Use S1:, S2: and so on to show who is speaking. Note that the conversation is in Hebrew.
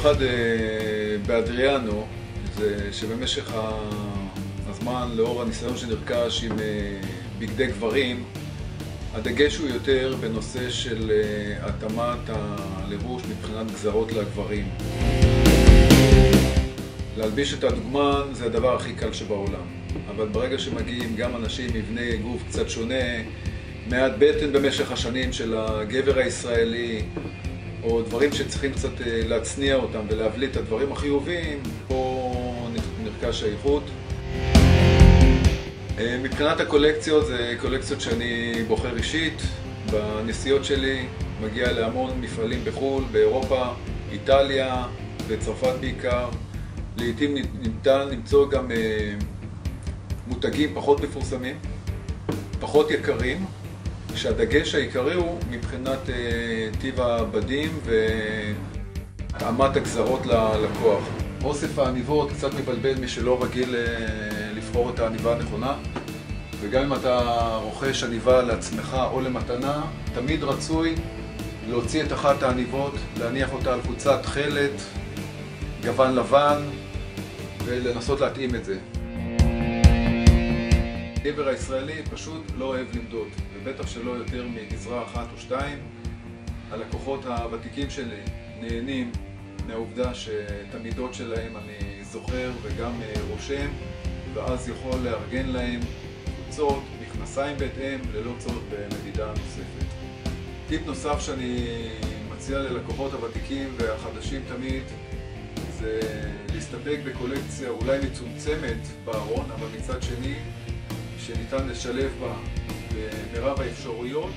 S1: המיוחד באדריאנו זה שבמשך הזמן, לאור הניסיון שנרכש עם בגדי גברים, הדגש הוא יותר בנושא של התאמת הלבוש מבחינת גזרות לגברים. להלביש את הדוגמן זה הדבר הכי קל שבעולם, אבל ברגע שמגיעים גם אנשים עם מבנה גוף קצת שונה, מעט בטן במשך השנים של הגבר הישראלי, או דברים שצריכים קצת להצניע אותם ולהבליט את הדברים החיוביים, פה נרכש האיכות. מבחינת הקולקציות, זה קולקציות שאני בוחר אישית. בנסיעות שלי מגיע להמון מפעלים בחו"ל, באירופה, איטליה, בצרפת בעיקר. לעתים ניתן למצוא גם מותגים פחות מפורסמים, פחות יקרים, שהדגש העיקרי הוא מבחינת טיב הבדים והתאמת הגזרות ללקוח. אוסף העניבות קצת מבלבל מי שלא רגיל לבחור את העניבה הנכונה, וגם אם אתה רוכש עניבה לעצמך או למתנה, תמיד רצוי להוציא את אחת העניבות, להניח אותה על קבוצת תכלת, גוון לבן, ולנסות להתאים את זה. הגבר הישראלי פשוט לא אוהב למדוד, ובטח שלא יותר מגזרה אחת או שתיים. הלקוחות הוותיקים שלי נהנים מהעובדה שאת המידות שלהם אני זוכר וגם רושם, ואז יכול לארגן להם קבוצות, מכנסיים בהתאם, ללא צורך במדידה נוספת. טיפ נוסף שאני מציע ללקוחות הוותיקים והחדשים תמיד, זה להסתפק בקולקציה אולי מצומצמת בארון, אבל מצד שני שניתן לשלב בה במרב האפשרויות.